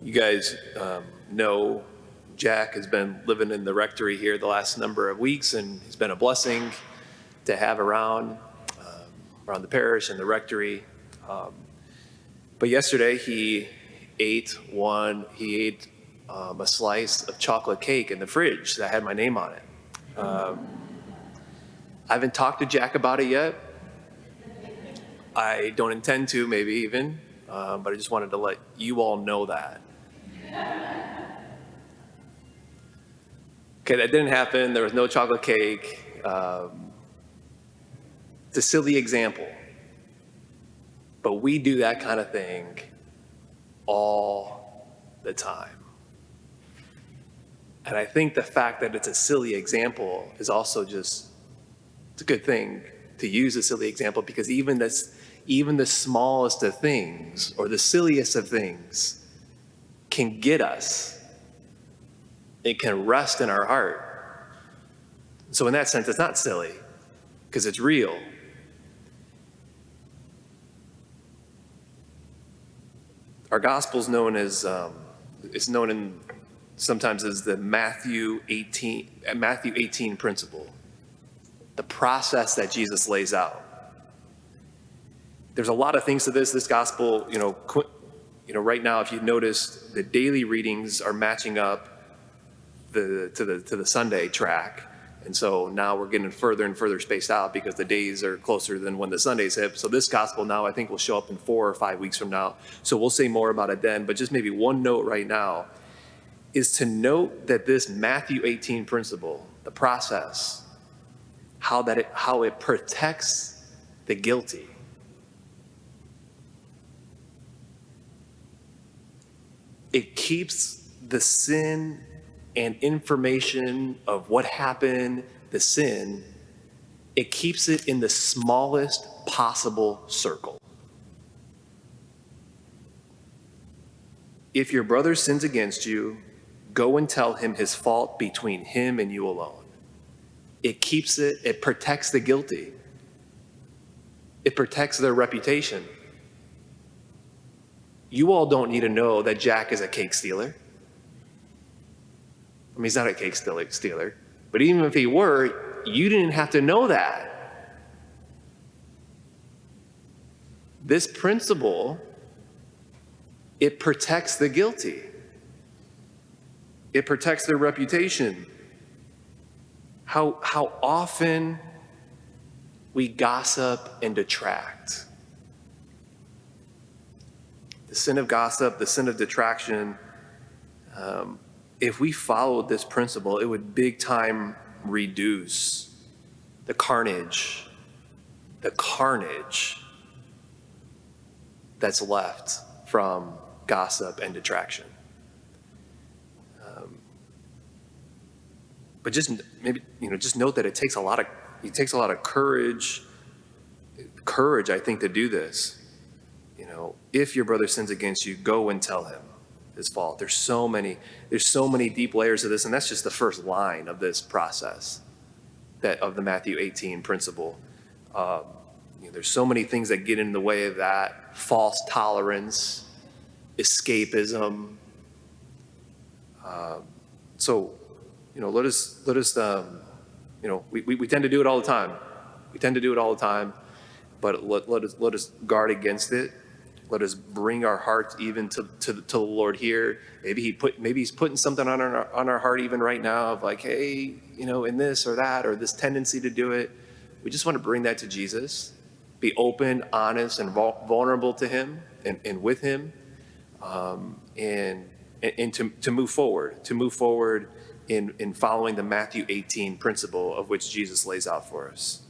You guys know Jack has been living in the rectory here the last number of weeks, and he's been a blessing to have around the parish and the rectory. But yesterday he ate a slice of chocolate cake in the fridge that had my name on it. I haven't talked to Jack about it yet. I don't intend to, maybe even, but I just wanted to let you all know that. Okay, that didn't happen. There was no chocolate cake. It's a silly example, but we do that kind of thing all the time. And I think the fact that it's a silly example is also it's a good thing to use a silly example, because even the smallest of things or the silliest of things can get us. It can rest in our heart. So in that sense, it's not silly because it's real. Our gospel is known sometimes as the Matthew 18 principle, the process that Jesus lays out. There's a lot of things to this gospel. Right now, if you notice, the daily readings are matching up to the Sunday track, and so now we're getting further and further spaced out because the days are closer than when the Sundays hit. So this gospel now, I think, will show up in 4 or 5 weeks from now. So we'll say more about it then. But just maybe one note right now is to note that this Matthew 18 principle, the process, how it protects the guilty. It keeps the sin and information of what happened, the sin, it keeps it in the smallest possible circle. If your brother sins against you, go and tell him his fault between him and you alone. It protects the guilty. It protects their reputation. You all don't need to know that Jack is a cake stealer. I mean, he's not a cake stealer. But even if he were, you didn't have to know that. This principle, it protects the guilty. It protects their reputation. How often we gossip and detract. The sin of gossip, the sin of detraction, if we followed this principle, it would big time reduce the carnage that's left from gossip and detraction. But just note that it takes a lot of courage, I think, to do this. If your brother sins against you, go and tell him his fault. There's so many deep layers of this, and that's just the first line of this process, of the Matthew 18 principle. There's so many things that get in the way of that: false tolerance, escapism. Let us. We tend to do it all the time. But let us guard against it. Let us bring our hearts even to the Lord here. Maybe he's putting something on our heart even right now of like, hey, in this or that, or this tendency to do it. We just want to bring that to Jesus. Be open, honest, and vulnerable to him and with him, and to move forward in following the Matthew 18 principle of which Jesus lays out for us.